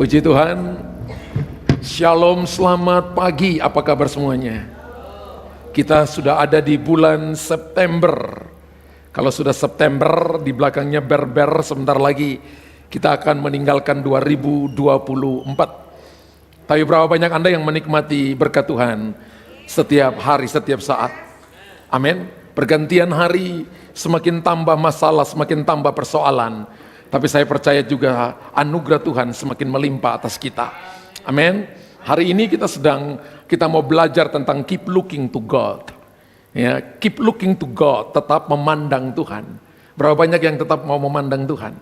Puji Tuhan. Shalom, selamat pagi. Apa kabar semuanya? Kita sudah ada di bulan September. Kalau sudah September, di belakangnya ber-ber, sebentar lagi kita akan meninggalkan 2024. Tapi berapa banyak Anda yang menikmati berkat Tuhan setiap hari, setiap saat? Amin. Pergantian hari, semakin tambah masalah, semakin tambah persoalan. Tapi saya percaya juga anugerah Tuhan semakin melimpah atas kita. Amin. Hari ini kita mau belajar tentang keep looking to God. Ya, keep looking to God, tetap memandang Tuhan. Berapa banyak yang tetap mau memandang Tuhan?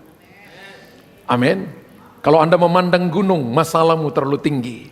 Amin. Kalau Anda memandang gunung, masalahmu terlalu tinggi.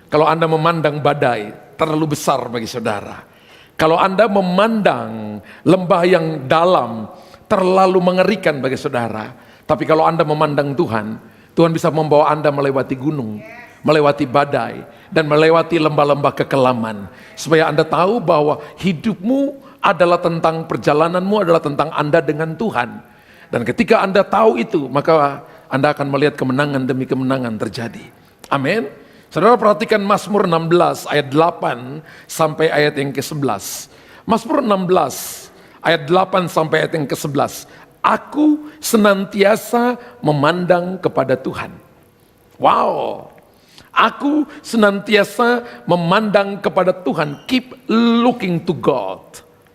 Kalau Anda memandang badai, terlalu besar bagi saudara. Kalau Anda memandang lembah yang dalam, terlalu mengerikan bagi saudara. Tapi kalau Anda memandang Tuhan, Tuhan bisa membawa Anda melewati gunung, melewati badai, dan melewati lembah-lembah kekelaman. Supaya Anda tahu bahwa hidupmu adalah tentang perjalananmu, adalah tentang Anda dengan Tuhan. Dan ketika Anda tahu itu, maka Anda akan melihat kemenangan demi kemenangan terjadi. Amin. Saudara perhatikan Mazmur 16 ayat 8 sampai ayat yang ke-11. Mazmur 16 ayat 8 sampai ayat yang ke-11. Aku senantiasa memandang kepada Tuhan. Wow. Aku senantiasa memandang kepada Tuhan. Keep looking to God.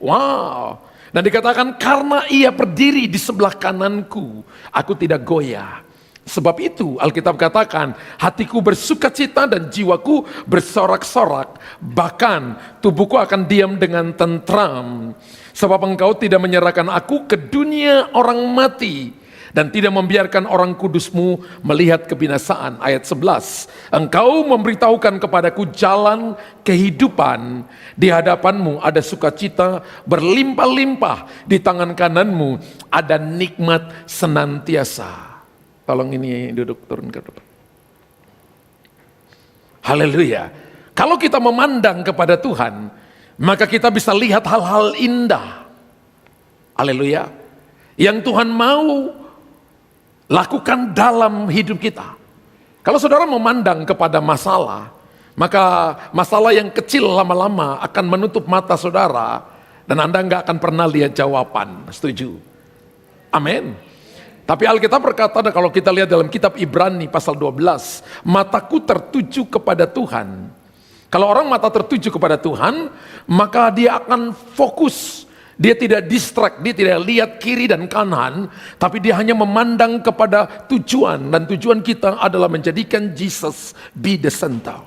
Wow. Dan dikatakan karena ia berdiri di sebelah kananku, aku tidak goyah. Sebab itu Alkitab katakan, hatiku bersukacita dan jiwaku bersorak-sorak. Bahkan tubuhku akan diam dengan tentram. Sebab engkau tidak menyerahkan aku ke dunia orang mati. Dan tidak membiarkan orang kudusmu melihat kebinasaan. Ayat 11. Engkau memberitahukan kepadaku jalan kehidupan. Di hadapanmu ada sukacita berlimpah-limpah. Di tangan kananmu ada nikmat senantiasa. Tolong ini duduk, turun ke depan. Haleluya. Kalau kita memandang kepada Tuhan, maka kita bisa lihat hal-hal indah. Haleluya. Yang Tuhan mau lakukan dalam hidup kita. Kalau saudara memandang kepada masalah, maka masalah yang kecil lama-lama akan menutup mata saudara, dan Anda nggak akan pernah lihat jawaban. Setuju? Amin. Tapi Alkitab berkata, kalau kita lihat dalam kitab Ibrani pasal 12, mataku tertuju kepada Tuhan. Kalau orang mata tertuju kepada Tuhan, maka dia akan fokus. Dia tidak distract, dia tidak lihat kiri dan kanan, tapi dia hanya memandang kepada tujuan. Dan tujuan kita adalah menjadikan Jesus be the center.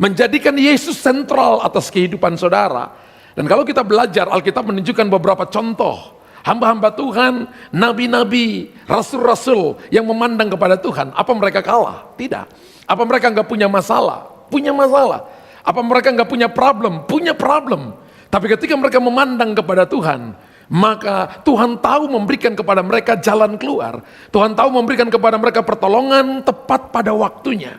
Menjadikan Yesus sentral atas kehidupan saudara. Dan kalau kita belajar, Alkitab menunjukkan beberapa contoh hamba-hamba Tuhan, nabi-nabi, rasul-rasul yang memandang kepada Tuhan. Apa mereka kalah? Tidak. Apa mereka nggak punya masalah? Punya masalah. Apa mereka nggak punya problem? Punya problem. Tapi ketika mereka memandang kepada Tuhan, maka Tuhan tahu memberikan kepada mereka jalan keluar. Tuhan tahu memberikan kepada mereka pertolongan tepat pada waktunya.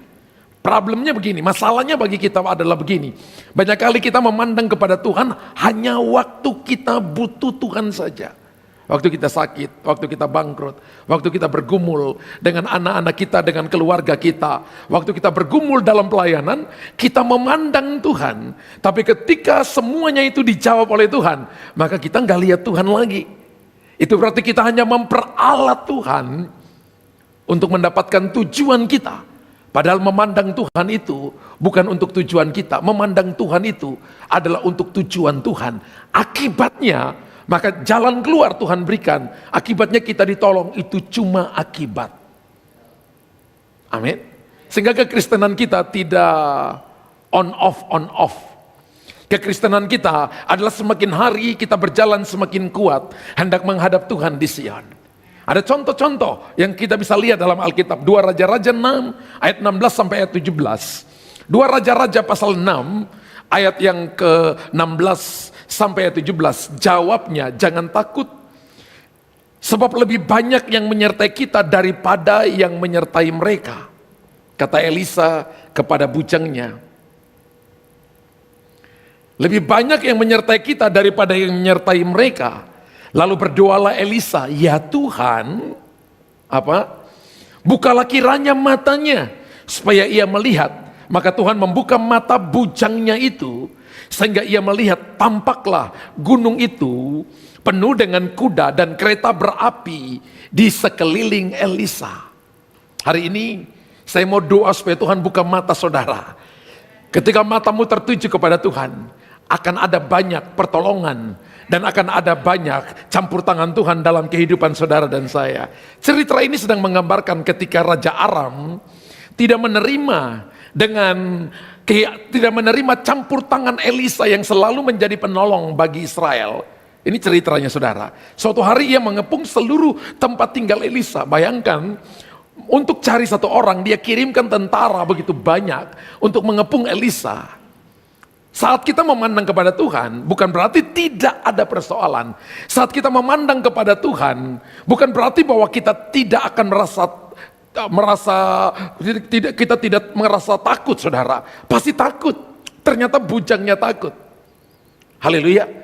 Problemnya begini, masalahnya bagi kita adalah begini. Banyak kali kita memandang kepada Tuhan hanya waktu kita butuh Tuhan saja. Waktu kita sakit, waktu kita bangkrut, waktu kita bergumul dengan anak-anak kita, dengan keluarga kita, waktu kita bergumul dalam pelayanan, kita memandang Tuhan. Tapi ketika semuanya itu dijawab oleh Tuhan, maka kita nggak lihat Tuhan lagi. Itu berarti kita hanya memperalat Tuhan untuk mendapatkan tujuan kita. Padahal memandang Tuhan itu bukan untuk tujuan kita. Memandang Tuhan itu adalah untuk tujuan Tuhan. Akibatnya, maka jalan keluar Tuhan berikan. Akibatnya kita ditolong, itu cuma akibat. Amin. Sehingga kekristenan kita tidak on off. Kekristenan kita adalah semakin hari kita berjalan semakin kuat, hendak menghadap Tuhan di Sion. Ada contoh-contoh yang kita bisa lihat dalam Alkitab. 2 Raja-Raja 6 ayat 16 sampai ayat 17. 2 Raja-Raja pasal 6 ayat yang ke-16 sampai ayat 17. Jawabnya, jangan takut. Sebab lebih banyak yang menyertai kita daripada yang menyertai mereka. Kata Elisa kepada bujangnya. Lebih banyak yang menyertai kita daripada yang menyertai mereka. Lalu berdoalah Elisa, ya Tuhan, bukalah kiranya matanya supaya ia melihat. Maka Tuhan membuka mata bujangnya itu, sehingga ia melihat tampaklah gunung itu penuh dengan kuda dan kereta berapi di sekeliling Elisa. Hari ini saya mau doa supaya Tuhan buka mata saudara. Ketika matamu tertuju kepada Tuhan, akan ada banyak pertolongan dan akan ada banyak campur tangan Tuhan dalam kehidupan saudara dan saya. Cerita ini sedang menggambarkan ketika Raja Aram tidak menerima campur tangan Elisa yang selalu menjadi penolong bagi Israel. Ini ceritanya saudara. Suatu hari ia mengepung seluruh tempat tinggal Elisa. Bayangkan, untuk cari satu orang dia kirimkan tentara begitu banyak untuk mengepung Elisa. Saat kita memandang kepada Tuhan, bukan berarti tidak ada persoalan. Saat kita memandang kepada Tuhan, bukan berarti bahwa kita tidak akan kita tidak merasa takut, saudara. Pasti takut. Ternyata bujangnya takut. Haleluya.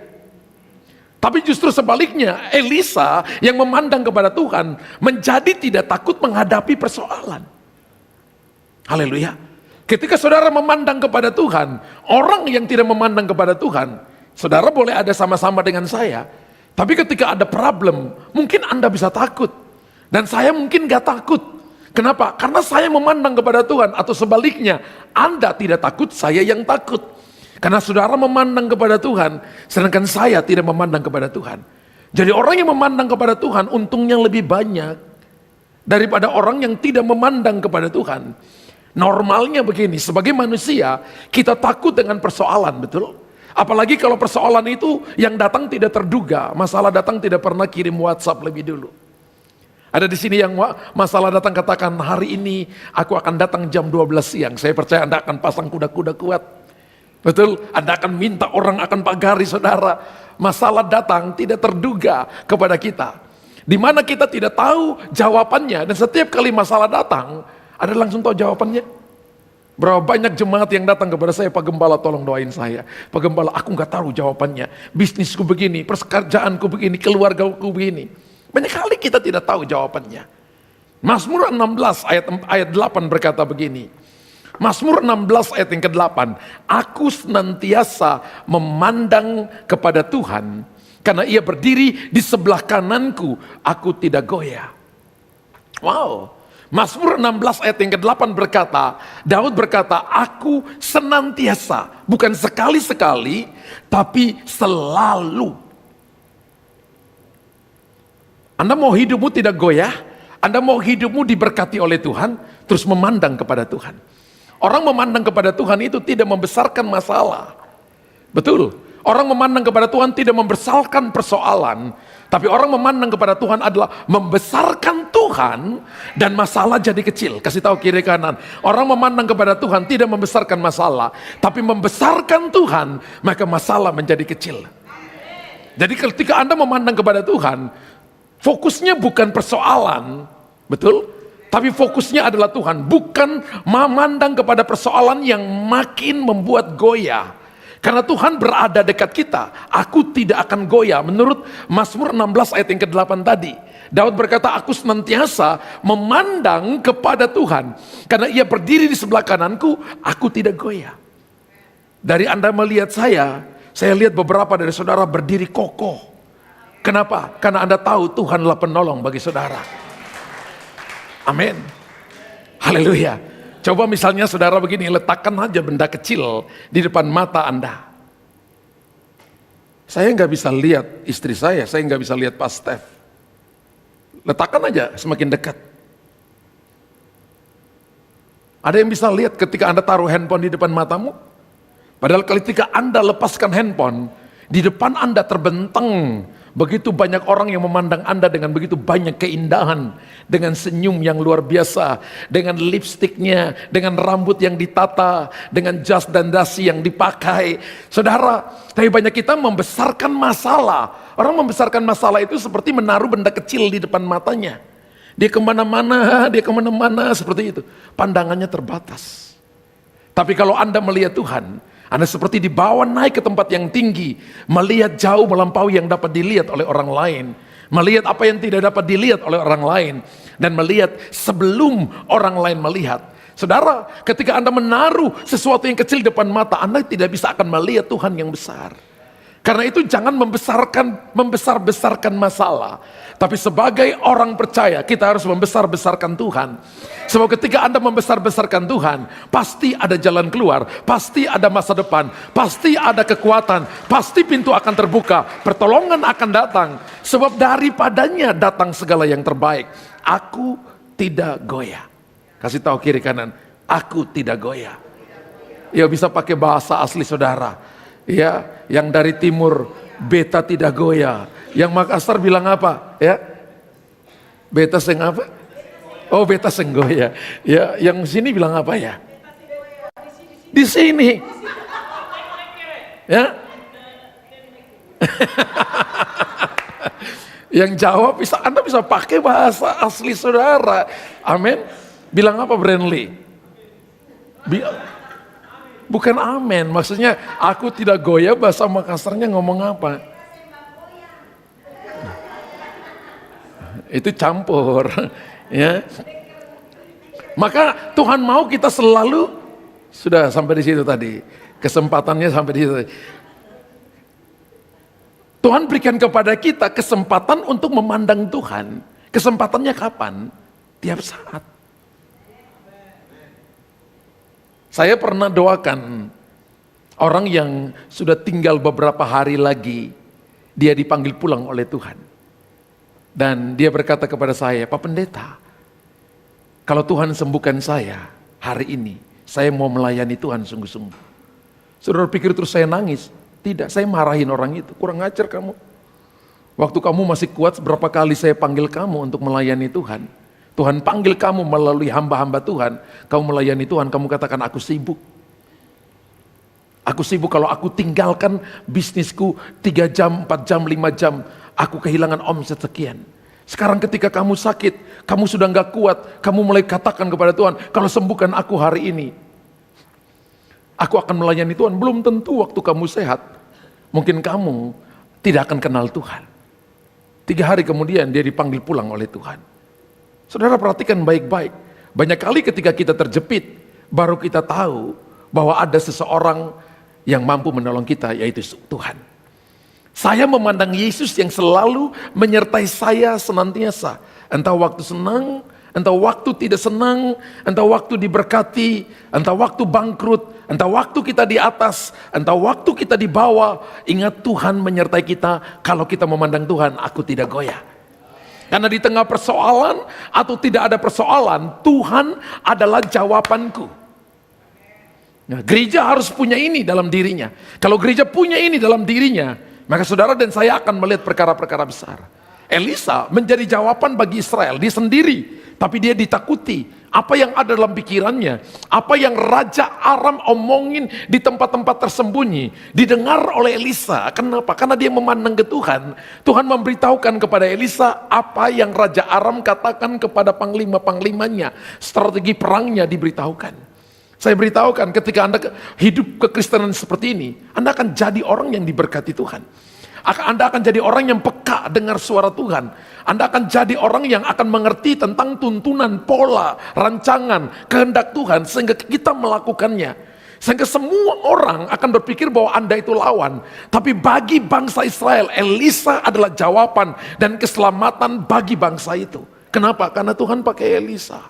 Tapi justru sebaliknya, Elisa yang memandang kepada Tuhan menjadi tidak takut menghadapi persoalan. Haleluya. Ketika saudara memandang kepada Tuhan, orang yang tidak memandang kepada Tuhan, saudara boleh ada sama-sama dengan saya. Tapi ketika ada problem, mungkin Anda bisa takut. Dan saya mungkin gak takut. Kenapa? Karena saya memandang kepada Tuhan, atau sebaliknya, Anda tidak takut, saya yang takut. Karena saudara memandang kepada Tuhan, sedangkan saya tidak memandang kepada Tuhan. Jadi orang yang memandang kepada Tuhan, untungnya lebih banyak daripada orang yang tidak memandang kepada Tuhan. Normalnya begini, sebagai manusia, kita takut dengan persoalan, betul? Apalagi kalau persoalan itu yang datang tidak terduga, masalah datang tidak pernah kirim WhatsApp lebih dulu. Ada di sini yang masalah datang katakan, hari ini aku akan datang jam 12 siang. Saya percaya Anda akan pasang kuda-kuda kuat. Betul? Anda akan minta orang akan pagari saudara. Masalah datang tidak terduga kepada kita. Di mana kita tidak tahu jawabannya. Dan setiap kali masalah datang, Anda langsung tahu jawabannya. Berapa banyak jemaat yang datang kepada saya, Pak Gembala tolong doain saya. Pak Gembala, aku gak tahu jawabannya. Bisnisku begini, pekerjaanku begini, keluargaku begini. Banyak kali kita tidak tahu jawabannya. Mazmur 16 ayat 8 berkata begini. Mazmur 16 ayat yang ke-8. Aku senantiasa memandang kepada Tuhan, karena ia berdiri di sebelah kananku, aku tidak goyah. Wow. Mazmur 16 ayat yang ke-8 berkata, Daud berkata, aku senantiasa, bukan sekali-sekali, tapi selalu. Anda mau hidupmu tidak goyah? Anda mau hidupmu diberkati oleh Tuhan? Terus memandang kepada Tuhan. Orang memandang kepada Tuhan itu tidak membesarkan masalah. Betul. Orang memandang kepada Tuhan tidak membesarkan persoalan. Tapi orang memandang kepada Tuhan adalah membesarkan Tuhan dan masalah jadi kecil. Kasih tahu kiri kanan. Orang memandang kepada Tuhan tidak membesarkan masalah, tapi membesarkan Tuhan, maka masalah menjadi kecil. Jadi ketika Anda memandang kepada Tuhan, fokusnya bukan persoalan, betul? Tapi fokusnya adalah Tuhan, bukan memandang kepada persoalan yang makin membuat goyah. Karena Tuhan berada dekat kita, aku tidak akan goyah. Menurut Mazmur 16 ayat yang ke-8 tadi, Daud berkata, aku senantiasa memandang kepada Tuhan, karena ia berdiri di sebelah kananku, aku tidak goyah. Dari Anda melihat saya lihat beberapa dari saudara berdiri kokoh. Kenapa? Karena Anda tahu Tuhanlah penolong bagi saudara. Amin. Haleluya. Coba misalnya saudara begini, letakkan aja benda kecil di depan mata Anda. Saya nggak bisa lihat istri saya nggak bisa lihat Pak Stef. Letakkan aja semakin dekat. Ada yang bisa lihat ketika Anda taruh handphone di depan matamu? Padahal ketika Anda lepaskan handphone, di depan Anda terbentang begitu banyak orang yang memandang Anda dengan begitu banyak keindahan, dengan senyum yang luar biasa, dengan lipstiknya, dengan rambut yang ditata, dengan jas dan dasi yang dipakai. Saudara, tapi banyak kita membesarkan masalah. Orang membesarkan masalah itu seperti menaruh benda kecil di depan matanya. Dia kemana-mana seperti itu. Pandangannya terbatas. Tapi kalau Anda melihat Tuhan, Anda seperti dibawa naik ke tempat yang tinggi, melihat jauh melampaui yang dapat dilihat oleh orang lain, melihat apa yang tidak dapat dilihat oleh orang lain, dan melihat sebelum orang lain melihat. Saudara, ketika Anda menaruh sesuatu yang kecil di depan mata, Anda tidak bisa akan melihat Tuhan yang besar. Karena itu jangan membesar-besarkan masalah. Tapi sebagai orang percaya, kita harus membesar-besarkan Tuhan. Sebab ketika Anda membesar-besarkan Tuhan, pasti ada jalan keluar, pasti ada masa depan, pasti ada kekuatan, pasti pintu akan terbuka, pertolongan akan datang. Sebab daripadanya datang segala yang terbaik. Aku tidak goyah. Kasih tahu kiri kanan, aku tidak goyah. Ya bisa pakai bahasa asli saudara. Ya, yang dari timur, beta tidak goyah. Yang Makassar bilang apa? Ya, beta seng apa? Oh, beta seng goyah. Ya, yang sini bilang apa ya? Di sini. Ya. Yang Jawa bisa, Anda bisa pakai bahasa asli saudara. Amin. Bilang apa Brandly? Bukan amin, maksudnya aku tidak goyah, bahasa Makassarnya ngomong apa? Itu campur, ya. Maka Tuhan mau kita selalu, sudah sampai di situ tadi, kesempatannya sampai di situ. Tuhan berikan kepada kita kesempatan untuk memandang Tuhan. Kesempatannya kapan? Tiap saat. Saya pernah doakan orang yang sudah tinggal beberapa hari lagi, dia dipanggil pulang oleh Tuhan. Dan dia berkata kepada saya, Pak Pendeta, kalau Tuhan sembuhkan saya hari ini, saya mau melayani Tuhan sungguh-sungguh. Saudara pikir terus saya nangis? Tidak, saya marahin orang itu, kurang ajar kamu. Waktu kamu masih kuat, berapa kali saya panggil kamu untuk melayani Tuhan. Tuhan panggil kamu melalui hamba-hamba Tuhan, kamu melayani Tuhan, kamu katakan aku sibuk. Aku sibuk kalau aku tinggalkan bisnisku 3 jam, 4 jam, 5 jam, aku kehilangan omset sekian. Sekarang ketika kamu sakit, kamu sudah gak kuat, kamu mulai katakan kepada Tuhan, kalau sembuhkan aku hari ini, aku akan melayani Tuhan. Belum tentu waktu kamu sehat, mungkin kamu tidak akan kenal Tuhan. 3 hari kemudian dia dipanggil pulang oleh Tuhan. Saudara perhatikan baik-baik. Banyak kali ketika kita terjepit, baru kita tahu bahwa ada seseorang yang mampu menolong kita, yaitu Tuhan. Saya memandang Yesus yang selalu menyertai saya senantiasa. Entah waktu senang, entah waktu tidak senang, entah waktu diberkati, entah waktu bangkrut, entah waktu kita di atas, entah waktu kita di bawah. Ingat Tuhan menyertai kita. Kalau kita memandang Tuhan, aku tidak goyah. Karena di tengah persoalan atau tidak ada persoalan, Tuhan adalah jawabanku. Nah, gereja harus punya ini dalam dirinya. Kalau gereja punya ini dalam dirinya, maka saudara dan saya akan melihat perkara-perkara besar. Elisa menjadi jawaban bagi Israel, dia sendiri. Tapi dia ditakuti. Apa yang ada dalam pikirannya, apa yang Raja Aram omongin di tempat-tempat tersembunyi, didengar oleh Elisa. Kenapa? Karena dia memandang ke Tuhan. Tuhan memberitahukan kepada Elisa apa yang Raja Aram katakan kepada panglima-panglimanya. Strategi perangnya diberitahukan. Saya beritahukan ketika Anda hidup kekristenan seperti ini, Anda akan jadi orang yang diberkati Tuhan. Anda akan jadi orang yang peka dengar suara Tuhan. Anda akan jadi orang yang akan mengerti tentang tuntunan, pola, rancangan, kehendak Tuhan. Sehingga kita melakukannya. Sehingga semua orang akan berpikir bahwa Anda itu lawan. Tapi bagi bangsa Israel, Elisa adalah jawaban dan keselamatan bagi bangsa itu. Kenapa? Karena Tuhan pakai Elisa.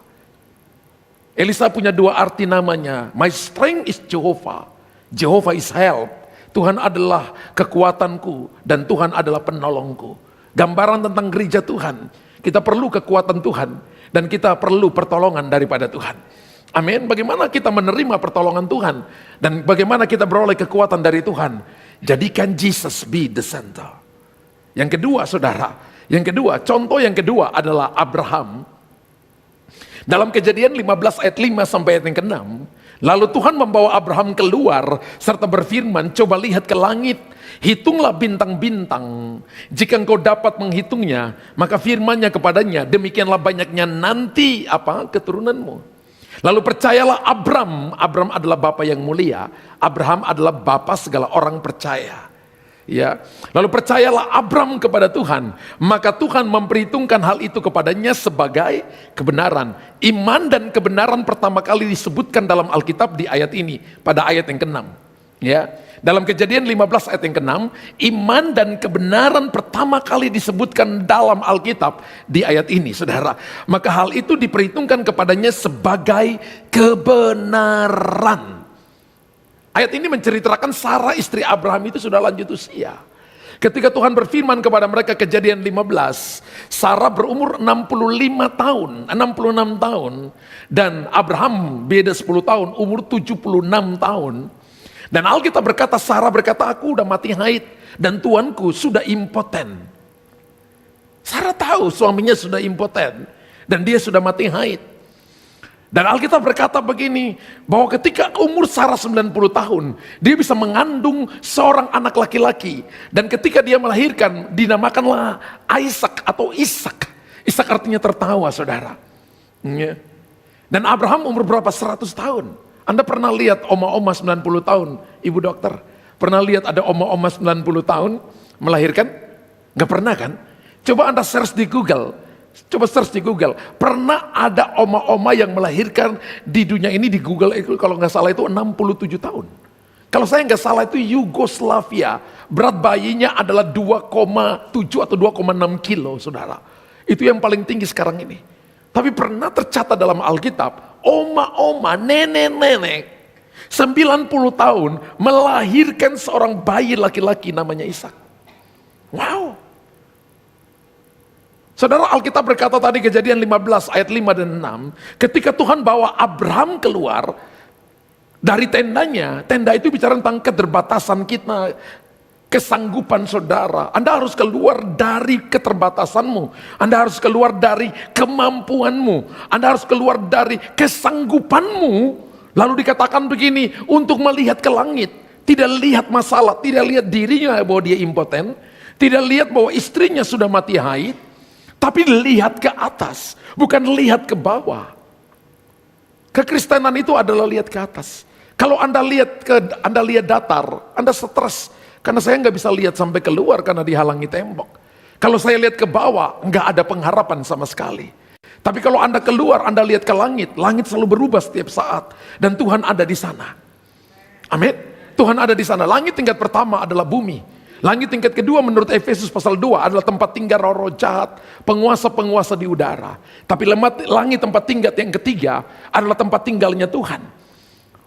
Elisa punya 2 arti namanya. My strength is Jehovah. Jehovah is help. Tuhan adalah kekuatanku dan Tuhan adalah penolongku. Gambaran tentang gereja Tuhan. Kita perlu kekuatan Tuhan dan kita perlu pertolongan daripada Tuhan. Amin. Bagaimana kita menerima pertolongan Tuhan dan bagaimana kita beroleh kekuatan dari Tuhan? Jadikan Jesus be the center. Yang kedua, saudara, contoh yang kedua adalah Abraham. Dalam Kejadian 15 ayat 5 sampai ayat yang ke-6, lalu Tuhan membawa Abraham keluar serta berfirman, coba lihat ke langit, hitunglah bintang-bintang. Jika engkau dapat menghitungnya, maka firman-Nya kepadanya, demikianlah banyaknya nanti keturunanmu. Lalu percayalah Abram adalah bapa yang mulia. Abraham adalah bapa segala orang percaya. Ya, lalu percayalah Abram kepada Tuhan, maka Tuhan memperhitungkan hal itu kepadanya sebagai kebenaran. Iman dan kebenaran pertama kali disebutkan dalam Alkitab di ayat ini, pada ayat yang ke-6. Ya, dalam Kejadian 15 ayat yang ke-6, iman dan kebenaran pertama kali disebutkan dalam Alkitab di ayat ini, saudara. Maka hal itu diperhitungkan kepadanya sebagai kebenaran. Ayat ini menceritakan Sarah istri Abraham itu sudah lanjut usia. Ketika Tuhan berfirman kepada mereka, Kejadian 15, Sarah berumur 65 tahun, 66 tahun. Dan Abraham beda 10 tahun, umur 76 tahun. Dan Alkitab berkata, Sarah berkata, aku udah mati haid dan tuanku sudah impoten. Sarah tahu suaminya sudah impoten dan dia sudah mati haid. Dan Alkitab berkata begini, bahwa ketika umur Sarah 90 tahun, dia bisa mengandung seorang anak laki-laki. Dan ketika dia melahirkan, dinamakanlah Ishak atau Ishak. Ishak artinya tertawa, saudara. Ya. Dan Abraham umur berapa? 100 tahun. Anda pernah lihat oma-oma 90 tahun, ibu dokter? Pernah lihat ada oma-oma 90 tahun melahirkan? Gak pernah kan? Coba Anda search di Google. Coba search di Google, pernah ada oma-oma yang melahirkan di dunia ini di Google itu kalau nggak salah itu 67 tahun. Kalau saya nggak salah itu Yugoslavia, berat bayinya adalah 2,7 atau 2,6 kilo, saudara. Itu yang paling tinggi sekarang ini. Tapi pernah tercatat dalam Alkitab, oma-oma, nenek-nenek, 90 tahun melahirkan seorang bayi laki-laki namanya Ishak. Wow. Saudara, Alkitab berkata tadi Kejadian 15 ayat 5 dan 6, ketika Tuhan bawa Abraham keluar dari tendanya, tenda itu bicara tentang keterbatasan kita, kesanggupan saudara. Anda harus keluar dari keterbatasanmu, Anda harus keluar dari kemampuanmu, Anda harus keluar dari kesanggupanmu. Lalu dikatakan begini, untuk melihat ke langit, tidak lihat masalah, tidak lihat dirinya bahwa dia impoten, tidak lihat bahwa istrinya sudah mati haid, tapi lihat ke atas, bukan lihat ke bawah. Kekristenan itu adalah lihat ke atas. Kalau Anda lihat datar, Anda stres karena saya nggak bisa lihat sampai keluar karena dihalangi tembok. Kalau saya lihat ke bawah, nggak ada pengharapan sama sekali. Tapi kalau Anda keluar, Anda lihat ke langit, langit selalu berubah setiap saat dan Tuhan ada di sana. Amin. Tuhan ada di sana. Langit tingkat pertama adalah bumi. Langit tingkat kedua menurut Efesus pasal 2 adalah tempat tinggal roh-roh jahat, penguasa-penguasa di udara. Tapi langit tempat tingkat yang ketiga adalah tempat tinggalnya Tuhan.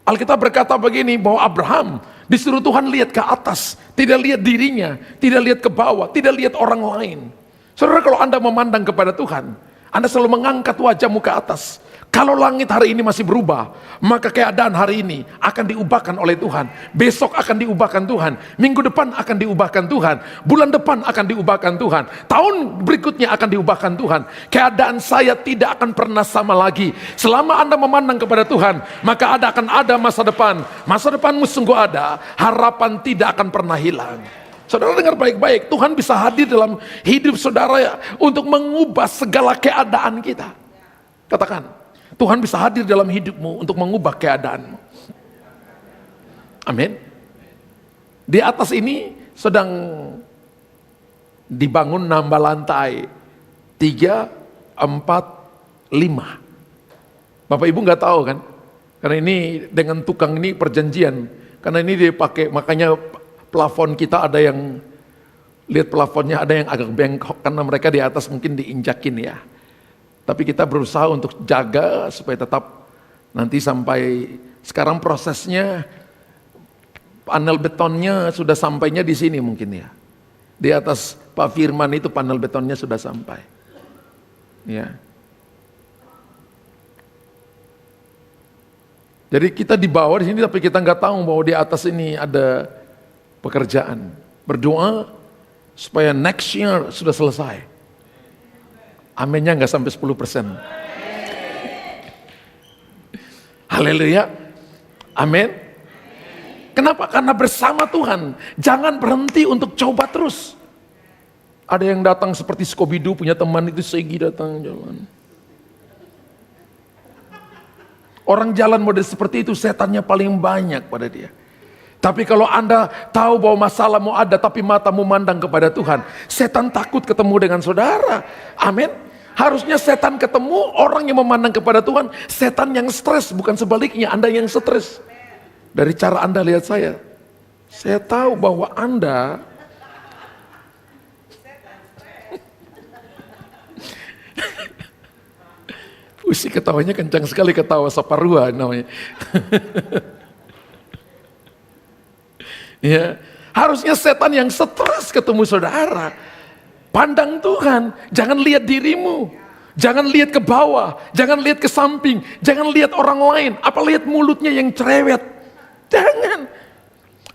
Alkitab berkata begini, bahwa Abraham disuruh Tuhan lihat ke atas, tidak lihat dirinya, tidak lihat ke bawah, tidak lihat orang lain. Saudara, kalau Anda memandang kepada Tuhan, Anda selalu mengangkat wajahmu ke atas. Kalau langit hari ini masih berubah, maka keadaan hari ini akan diubahkan oleh Tuhan. Besok akan diubahkan Tuhan. Minggu depan akan diubahkan Tuhan. Bulan depan akan diubahkan Tuhan. Tahun berikutnya akan diubahkan Tuhan. Keadaan saya tidak akan pernah sama lagi. Selama Anda memandang kepada Tuhan, maka akan ada masa depan. Masa depanmu sungguh ada. Harapan tidak akan pernah hilang. Saudara dengar baik-baik, Tuhan bisa hadir dalam hidup saudara ya, untuk mengubah segala keadaan kita. Katakan, Tuhan bisa hadir dalam hidupmu untuk mengubah keadaanmu. Amin. Di atas ini sedang dibangun nambah lantai 3, 4, 5. Bapak Ibu nggak tahu kan? Karena ini dengan tukang ini perjanjian. Karena ini dia pakai, makanya plafon kita ada yang, lihat plafonnya ada yang agak bengkok karena mereka di atas mungkin diinjakin ya. Tapi kita berusaha untuk jaga supaya tetap nanti sampai sekarang prosesnya panel betonnya sudah sampainya di sini mungkin ya. Di atas Pak Firman itu panel betonnya sudah sampai. Ya. Jadi kita di bawah di sini tapi kita nggak tahu bahwa di atas ini ada pekerjaan. Berdoa supaya next year sudah selesai. Aminnya nggak sampai 10%. Haleluya. Amin. Kenapa? Karena bersama Tuhan. Jangan berhenti untuk coba terus. Ada yang datang seperti Scooby-Doo, punya teman itu Segi datang jalan. Orang jalan model seperti itu setannya paling banyak pada dia. Tapi kalau Anda tahu bahwa masalahmu ada tapi matamu mandang kepada Tuhan, setan takut ketemu dengan saudara. Amin. Harusnya setan ketemu orang yang memandang kepada Tuhan, setan yang stres, bukan sebaliknya Anda yang stres. Dari cara Anda lihat saya tahu bahwa Anda Usi ketawanya kencang sekali, ketawa saparua namanya. Ya, harusnya setan yang stres ketemu saudara. Pandang Tuhan, jangan lihat dirimu, jangan lihat ke bawah, jangan lihat ke samping, jangan lihat orang lain, apa lihat mulutnya yang cerewet. Jangan.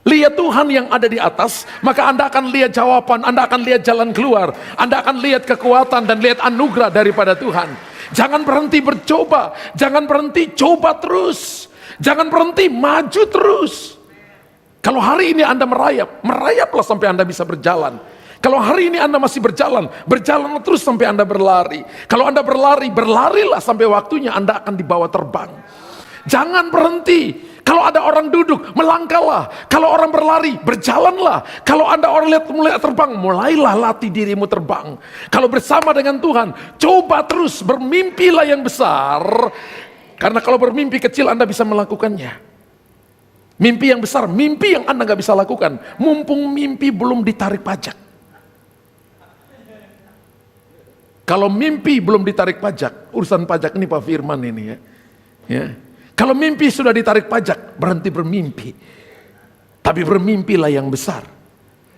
Lihat Tuhan yang ada di atas, maka Anda akan lihat jawaban, Anda akan lihat jalan keluar, Anda akan lihat kekuatan dan lihat anugerah daripada Tuhan. Jangan berhenti bercoba, jangan berhenti coba terus, jangan berhenti maju terus. Kalau hari ini Anda merayaplah sampai Anda bisa berjalan. Kalau hari ini Anda masih berjalan, berjalanlah terus sampai Anda berlari. Kalau Anda berlari, berlarilah sampai waktunya Anda akan dibawa terbang. Jangan berhenti. Kalau ada orang duduk, melangkahlah. Kalau orang berlari, berjalanlah. Kalau Anda orang mulai terbang, mulailah latih dirimu terbang. Kalau bersama dengan Tuhan, coba terus, bermimpilah yang besar. Karena kalau bermimpi kecil Anda bisa melakukannya. Mimpi yang besar, mimpi yang Anda gak bisa lakukan, mumpung mimpi belum ditarik pajak. Kalau mimpi belum ditarik pajak, urusan pajak ini Pak Firman ini ya. Kalau mimpi sudah ditarik pajak, berhenti bermimpi. Tapi bermimpilah yang besar.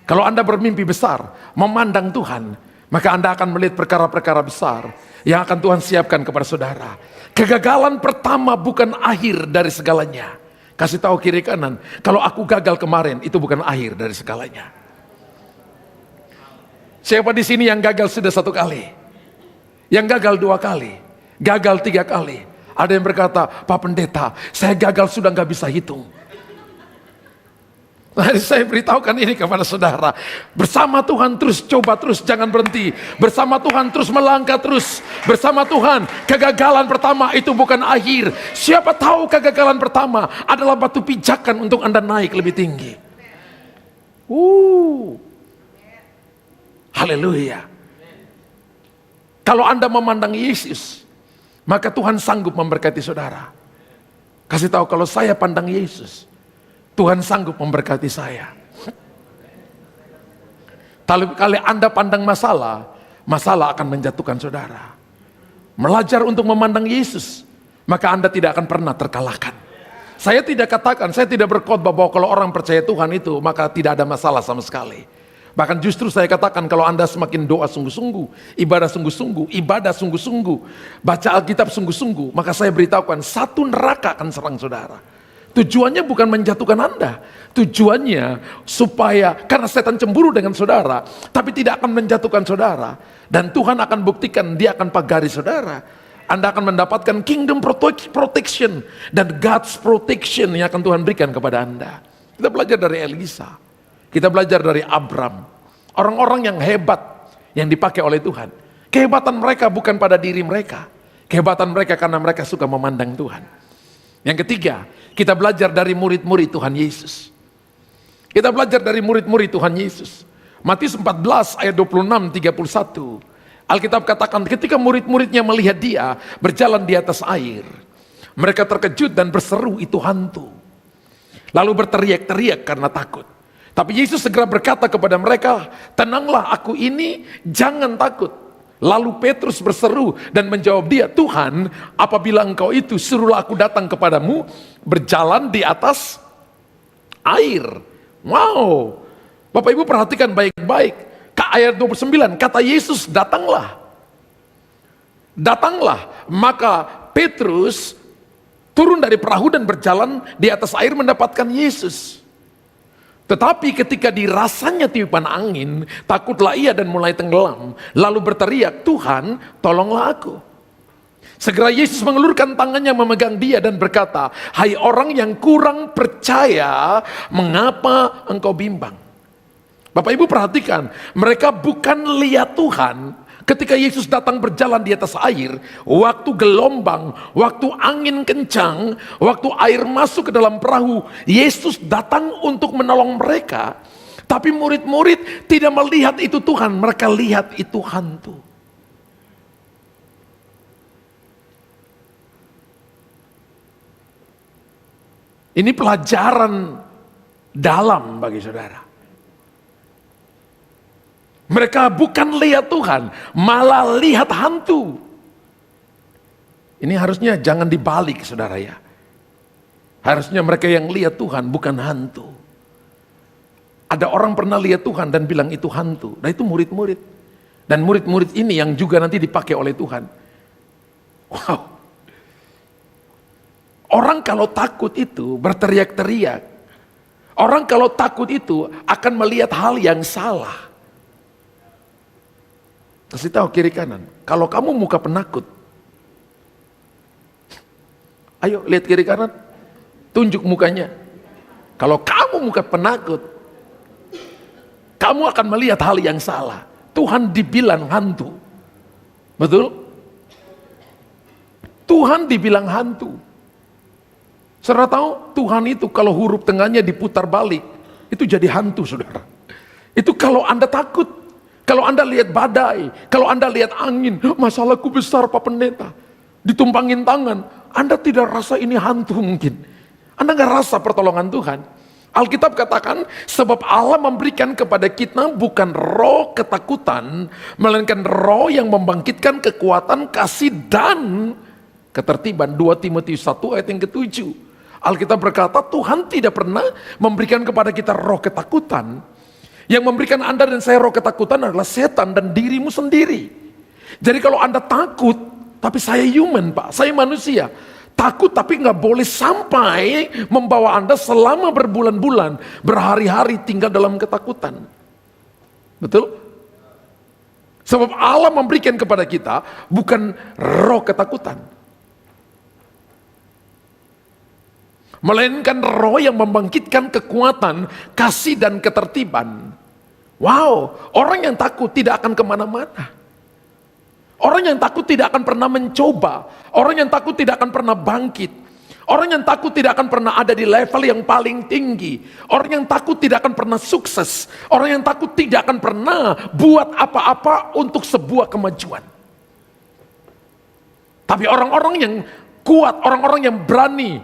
Kalau Anda bermimpi besar, memandang Tuhan, maka Anda akan melihat perkara-perkara besar yang akan Tuhan siapkan kepada saudara. Kegagalan pertama bukan akhir dari segalanya. Kasih tahu kiri kanan, kalau aku gagal kemarin, itu bukan akhir dari segalanya. Siapa di sini yang gagal sudah 1 kali? Yang gagal 2 kali? Gagal 3 kali? Ada yang berkata, Pak Pendeta, saya gagal sudah gak bisa hitung. Nah, saya beritahukan ini kepada saudara. Bersama Tuhan terus, coba terus, jangan berhenti. Bersama Tuhan terus, melangkah terus. Bersama Tuhan, kegagalan pertama itu bukan akhir. Siapa tahu kegagalan pertama adalah batu pijakan untuk Anda naik lebih tinggi. Haleluya. Kalau Anda memandang Yesus, maka Tuhan sanggup memberkati saudara. Kasih tahu, kalau saya pandang Yesus, Tuhan sanggup memberkati saya. Kalau Anda pandang masalah, masalah akan menjatuhkan saudara. Belajar untuk memandang Yesus, maka Anda tidak akan pernah terkalahkan. Saya tidak katakan, saya tidak berkhotbah bahwa kalau orang percaya Tuhan itu, maka tidak ada masalah sama sekali. Bahkan justru saya katakan, kalau Anda semakin doa sungguh-sungguh, ibadah sungguh-sungguh, baca Alkitab sungguh-sungguh, maka saya beritahukan, satu neraka akan serang saudara. Tujuannya bukan menjatuhkan Anda. Tujuannya supaya, karena setan cemburu dengan saudara, tapi tidak akan menjatuhkan saudara. Dan Tuhan akan buktikan, dia akan pagari saudara. Anda akan mendapatkan kingdom protection dan God's protection yang akan Tuhan berikan kepada Anda. Kita belajar dari Elisa. Kita belajar dari Abram. Orang-orang yang hebat yang dipakai oleh Tuhan. Kehebatan mereka bukan pada diri mereka. Kehebatan mereka karena mereka suka memandang Tuhan. Yang ketiga, kita belajar dari murid-murid Tuhan Yesus. Kita belajar dari murid-murid Tuhan Yesus. Matius 14 ayat 26-31. Alkitab katakan ketika murid-muridnya melihat dia berjalan di atas air, mereka terkejut dan berseru, itu hantu. Lalu berteriak-teriak karena takut. Tapi Yesus segera berkata kepada mereka, tenanglah, aku ini, jangan takut. Lalu Petrus berseru dan menjawab dia, Tuhan, apabila engkau itu, suruhlah aku datang kepadamu berjalan di atas air. Wow, Bapak Ibu perhatikan baik-baik. Ayat 29, kata Yesus, datanglah. Datanglah, maka Petrus turun dari perahu dan berjalan di atas air mendapatkan Yesus. Tetapi ketika dirasanya tiupan angin, takutlah ia dan mulai tenggelam. Lalu berteriak, Tuhan, tolonglah aku. Segera Yesus mengelurkan tangannya memegang dia dan berkata, hai orang yang kurang percaya, mengapa engkau bimbang? Bapak Ibu perhatikan, mereka bukan lihat Tuhan Ketika Yesus datang berjalan di atas air, waktu gelombang, waktu angin kencang, waktu air masuk ke dalam perahu, Yesus datang untuk menolong mereka. Tapi murid-murid tidak melihat itu Tuhan, mereka lihat itu hantu. Ini pelajaran dalam bagi saudara. Mereka bukan lihat Tuhan, malah lihat hantu. Ini harusnya jangan dibalik saudara ya. Harusnya mereka yang lihat Tuhan bukan hantu. Ada orang pernah lihat Tuhan dan bilang itu hantu. Nah itu murid-murid. Dan murid-murid ini yang juga nanti dipakai oleh Tuhan. Wow. Orang kalau takut itu berteriak-teriak. Orang kalau takut itu akan melihat hal yang salah. Kasih tahu kiri kanan, kalau kamu muka penakut, ayo lihat kiri kanan, tunjuk mukanya. Kalau kamu muka penakut, kamu akan melihat hal yang salah. Tuhan dibilang hantu, betul? Tuhan dibilang hantu. Saudara tahu Tuhan itu kalau huruf tengahnya diputar balik, itu jadi hantu saudara. Itu kalau Anda takut. Kalau Anda lihat badai, kalau Anda lihat angin, masalahku besar Pak Pendeta, ditumpangin tangan, Anda tidak rasa ini hantu mungkin. Anda nggak rasa pertolongan Tuhan. Alkitab katakan, sebab Allah memberikan kepada kita bukan roh ketakutan, melainkan roh yang membangkitkan kekuatan, kasih, dan ketertiban. 2 Timotius 1 ayat yang ke-7. Alkitab berkata, Tuhan tidak pernah memberikan kepada kita roh ketakutan. Yang memberikan Anda dan saya roh ketakutan adalah setan dan dirimu sendiri. Jadi kalau Anda takut, tapi saya human Pak, saya manusia. Takut tapi nggak boleh sampai membawa Anda selama berbulan-bulan, berhari-hari tinggal dalam ketakutan. Betul? Sebab Allah memberikan kepada kita bukan roh ketakutan, melainkan roh yang membangkitkan kekuatan, kasih, dan ketertiban. Wow, orang yang takut tidak akan kemana-mana. Orang yang takut tidak akan pernah mencoba. Orang yang takut tidak akan pernah bangkit. Orang yang takut tidak akan pernah ada di level yang paling tinggi. Orang yang takut tidak akan pernah sukses. Orang yang takut tidak akan pernah buat apa-apa untuk sebuah kemajuan. Tapi orang-orang yang kuat, orang-orang yang berani,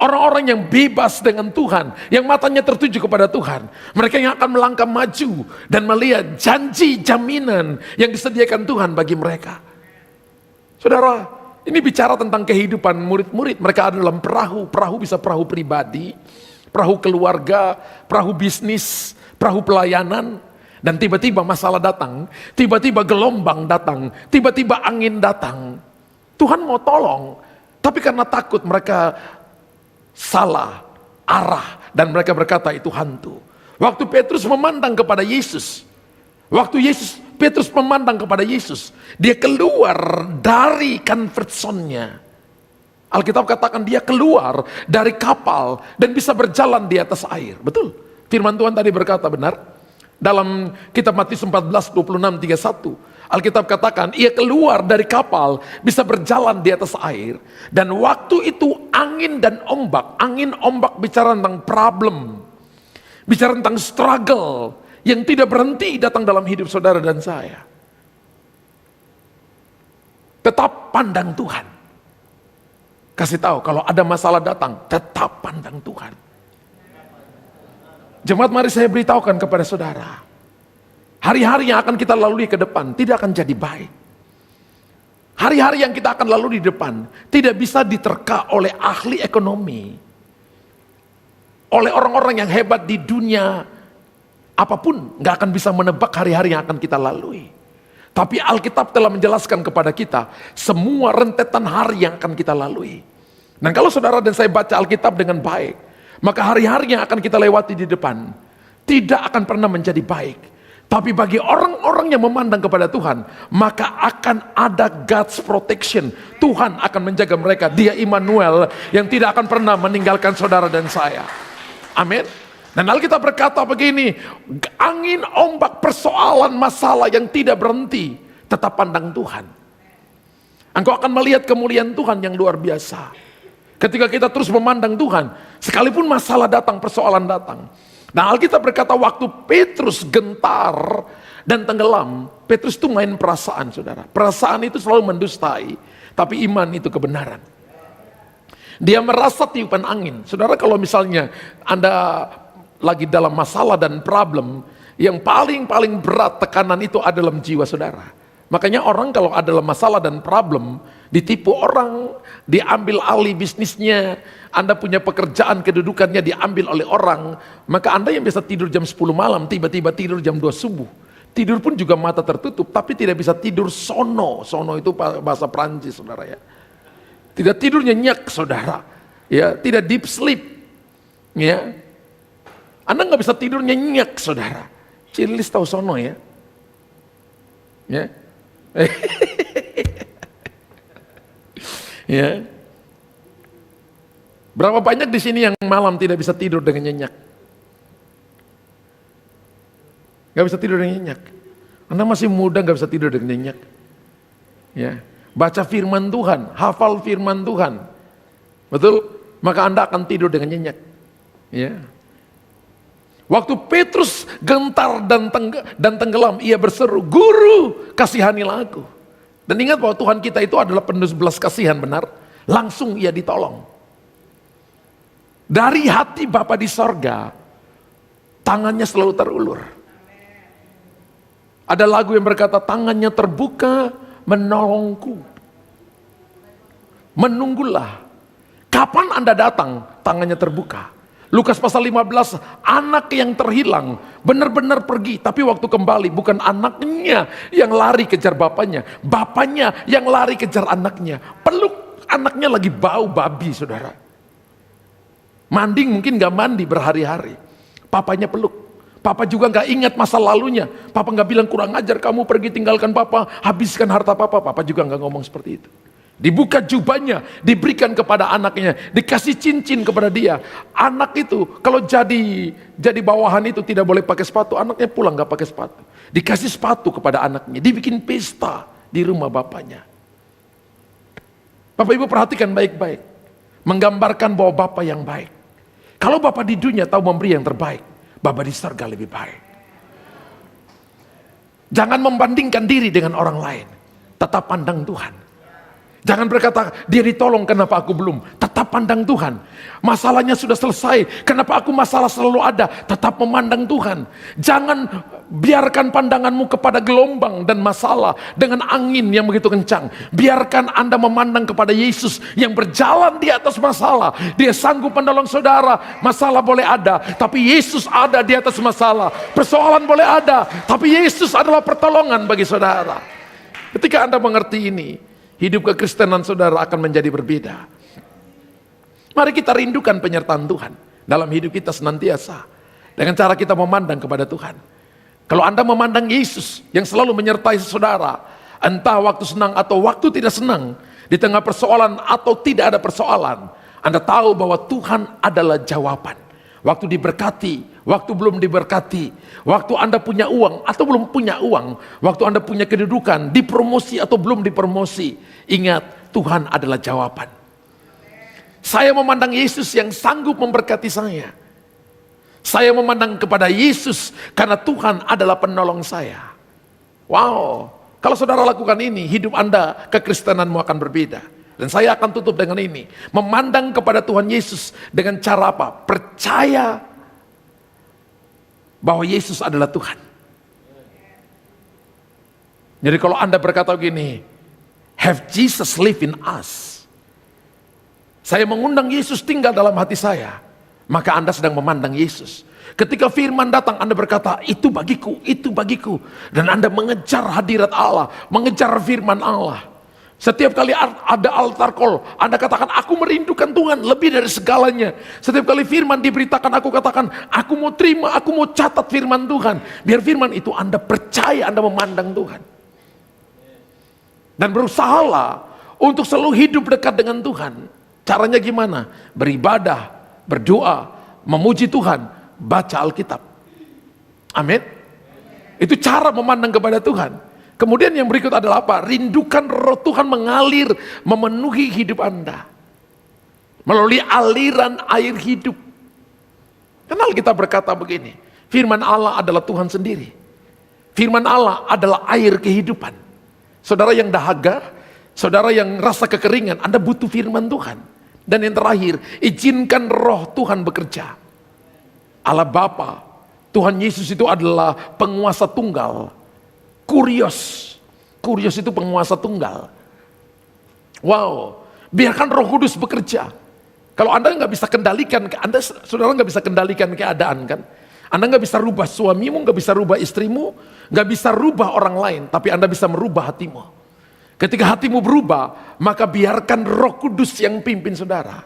orang-orang yang bebas dengan Tuhan, yang matanya tertuju kepada Tuhan, mereka yang akan melangkah maju dan melihat janji jaminan yang disediakan Tuhan bagi mereka. Saudara, ini bicara tentang kehidupan murid-murid. Mereka ada dalam perahu, perahu bisa perahu pribadi, perahu keluarga, perahu bisnis, perahu pelayanan, dan tiba-tiba masalah datang, tiba-tiba gelombang datang, tiba-tiba angin datang. Tuhan mau tolong, tapi karena takut mereka salah arah dan mereka berkata itu hantu. Waktu Petrus memandang kepada Yesus, Petrus memandang kepada Yesus, dia keluar dari comfort zone-nya. Alkitab katakan dia keluar dari kapal dan bisa berjalan di atas air. Betul, firman Tuhan tadi berkata benar. Dalam kitab Matius 14, 26, 31 Alkitab katakan ia keluar dari kapal, bisa berjalan di atas air. Dan waktu itu angin dan ombak, angin ombak bicara tentang problem, bicara tentang struggle yang tidak berhenti datang dalam hidup saudara dan saya. Tetap pandang Tuhan. Kasih tahu kalau ada masalah datang, tetap pandang Tuhan. Jemaat, mari saya beritahukan kepada saudara, hari-hari yang akan kita lalui ke depan tidak akan jadi baik. Hari-hari yang kita akan lalui di depan tidak bisa diterka oleh ahli ekonomi, oleh orang-orang yang hebat di dunia. Apapun gak akan bisa menebak hari-hari yang akan kita lalui. Tapi Alkitab telah menjelaskan kepada kita semua rentetan hari yang akan kita lalui. Dan kalau saudara dan saya baca Alkitab dengan baik, maka hari-hari yang akan kita lewati di depan tidak akan pernah menjadi baik. Tapi bagi orang-orang yang memandang kepada Tuhan, maka akan ada God's protection. Tuhan akan menjaga mereka. Dia Immanuel yang tidak akan pernah meninggalkan saudara dan saya. Amin. Dan Alkitab berkata begini, angin ombak persoalan masalah yang tidak berhenti. tetap pandang Tuhan. Engkau akan melihat kemuliaan Tuhan yang luar biasa. Ketika kita terus memandang Tuhan, sekalipun masalah datang, persoalan datang. Nah, Alkitab berkata waktu Petrus gentar dan tenggelam, Petrus itu main perasaan, saudara. Perasaan itu selalu mendustai, tapi iman itu kebenaran. Dia merasa tiupan angin. Saudara, kalau misalnya Anda lagi dalam masalah dan problem, yang paling berat tekanan itu ada dalam jiwa saudara. Makanya orang kalau ada dalam masalah dan problem, ditipu orang, diambil alih bisnisnya, Anda punya pekerjaan, kedudukannya diambil oleh orang, maka Anda yang biasa tidur jam 10 malam, tiba-tiba tidur jam 2 subuh. Tidur pun juga mata tertutup, tapi tidak bisa tidur sono. Sono itu bahasa Prancis, saudara ya. Tidak tidur nyenyak, saudara. Ya, tidak deep sleep. Ya. Anda nggak bisa tidur nyenyak, saudara. Cilis tahu sono ya. Ya. Ya. Berapa banyak di sini yang malam tidak bisa tidur dengan nyenyak? Gak bisa tidur dengan nyenyak. Anda masih muda gak bisa tidur dengan nyenyak. Ya. Baca firman Tuhan, hafal firman Tuhan. Betul? Maka Anda akan tidur dengan nyenyak. Ya. Waktu Petrus gentar dan tenggelam, ia berseru, "Guru, kasihanilah aku." Dan ingat bahwa Tuhan kita itu adalah penuh belas kasihan, benar? Langsung ia ditolong. Dari hati Bapa di sorga, tangannya selalu terulur. Ada lagu yang berkata, tangannya terbuka menolongku. Menunggulah. Kapan Anda datang, tangannya terbuka. Lukas pasal 15, anak yang terhilang benar-benar pergi, tapi waktu kembali bukan anaknya yang lari kejar bapaknya, bapaknya yang lari kejar anaknya. Peluk anaknya lagi bau babi, saudara. Manding mungkin gak mandi berhari-hari. Papanya peluk. Papa juga gak ingat masa lalunya. Papa gak bilang kurang ajar kamu pergi tinggalkan papa, habiskan harta papa. Papa juga gak ngomong seperti itu. Dibuka jubahnya, diberikan kepada anaknya, dikasih cincin kepada dia. Anak itu kalau jadi bawahan itu tidak boleh pakai sepatu, anaknya pulang gak pakai sepatu. Dikasih sepatu kepada anaknya, dibikin pesta di rumah bapaknya. Bapak Ibu perhatikan baik-baik, menggambarkan bahwa Bapak yang baik. Kalau Bapak di dunia tahu memberi yang terbaik, Bapak di surga lebih baik. Jangan membandingkan diri dengan orang lain, tetap pandang Tuhan. Jangan berkata, dia ditolong kenapa aku belum. Tetap pandang Tuhan. Masalahnya sudah selesai, kenapa aku masalah selalu ada. Tetap memandang Tuhan. Jangan biarkan pandanganmu kepada gelombang dan masalah dengan angin yang begitu kencang. Biarkan Anda memandang kepada Yesus yang berjalan di atas masalah. Dia sanggup menolong saudara. Masalah boleh ada, tapi Yesus ada di atas masalah. Persoalan boleh ada, tapi Yesus adalah pertolongan bagi saudara. Ketika Anda mengerti ini, hidup kekristenan saudara akan menjadi berbeda. Mari kita rindukan penyertaan Tuhan dalam hidup kita senantiasa. Dengan cara kita memandang kepada Tuhan. Kalau Anda memandang Yesus yang selalu menyertai saudara, entah waktu senang atau waktu tidak senang, di tengah persoalan atau tidak ada persoalan, Anda tahu bahwa Tuhan adalah jawaban. Waktu diberkati, waktu belum diberkati, waktu Anda punya uang atau belum punya uang, waktu Anda punya kedudukan, dipromosi atau belum dipromosi, ingat Tuhan adalah jawaban. Saya memandang Yesus yang sanggup memberkati saya. Saya memandang kepada Yesus karena Tuhan adalah penolong saya. Wow, kalau saudara lakukan ini, hidup Anda, kekristenanmu akan berbeda. Dan saya akan tutup dengan ini. Memandang kepada Tuhan Yesus dengan cara apa? Percaya bahwa Yesus adalah Tuhan. Jadi kalau Anda berkata begini, have Jesus live in us. Saya mengundang Yesus tinggal dalam hati saya. Maka Anda sedang memandang Yesus. Ketika firman datang, Anda berkata, itu bagiku, itu bagiku. Dan Anda mengejar hadirat Allah, mengejar firman Allah. Setiap kali ada altar call, Anda katakan, aku merindukan Tuhan lebih dari segalanya. Setiap kali firman diberitakan, aku katakan, aku mau terima, aku mau catat firman Tuhan. Biar firman itu Anda percaya, Anda memandang Tuhan. Dan berusahalah untuk selalu hidup dekat dengan Tuhan. Caranya gimana? Beribadah, berdoa, memuji Tuhan, baca Alkitab. Amin. Itu cara memandang kepada Tuhan. Kemudian yang berikut adalah apa? Rindukan roh Tuhan mengalir, memenuhi hidup Anda. Melalui aliran air hidup. Kenal kita berkata begini, firman Allah adalah Tuhan sendiri. Firman Allah adalah air kehidupan. Saudara yang dahaga, saudara yang rasa kekeringan, Anda butuh firman Tuhan. Dan yang terakhir, izinkan roh Tuhan bekerja. Allah Bapa, Tuhan Yesus itu adalah penguasa tunggal. Kurios itu penguasa tunggal. Wow, biarkan Roh Kudus bekerja. Kalau Anda nggak bisa kendalikan, saudara nggak bisa kendalikan keadaan kan? Anda nggak bisa rubah suamimu, nggak bisa rubah istrimu, nggak bisa rubah orang lain, tapi Anda bisa merubah hatimu. Ketika hatimu berubah, maka biarkan Roh Kudus yang pimpin saudara.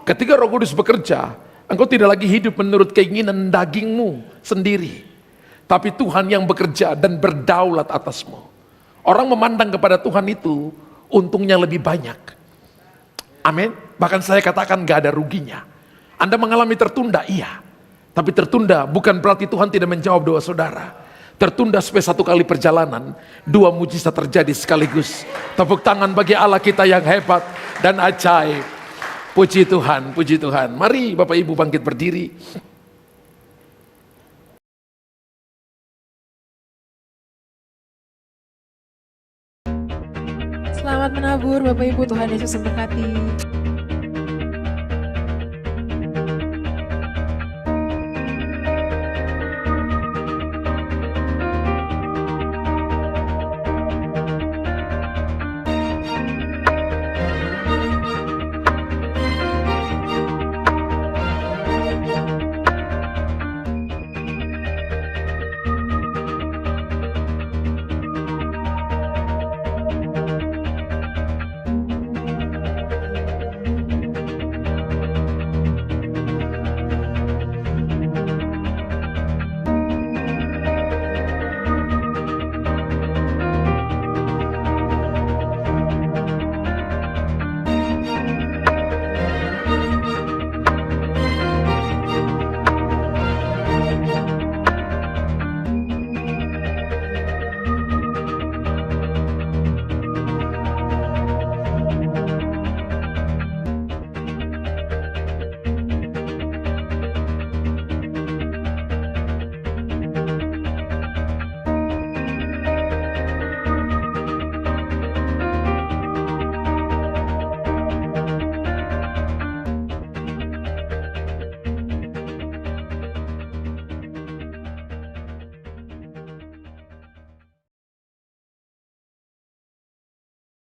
Ketika Roh Kudus bekerja, engkau tidak lagi hidup menurut keinginan dagingmu sendiri, tapi Tuhan yang bekerja dan berdaulat atasmu. Orang memandang kepada Tuhan itu untungnya lebih banyak. Amin. Bahkan saya katakan gak ada ruginya. Anda mengalami tertunda, iya. Tapi tertunda bukan berarti Tuhan tidak menjawab doa saudara. Tertunda supaya 1 kali perjalanan, 2 mujizat terjadi sekaligus. Tepuk tangan bagi Allah kita yang hebat dan ajaib. Puji Tuhan, puji Tuhan. Mari Bapak Ibu bangkit berdiri. Selamat menabur Bapak Ibu, Tuhan Yesus memberkati.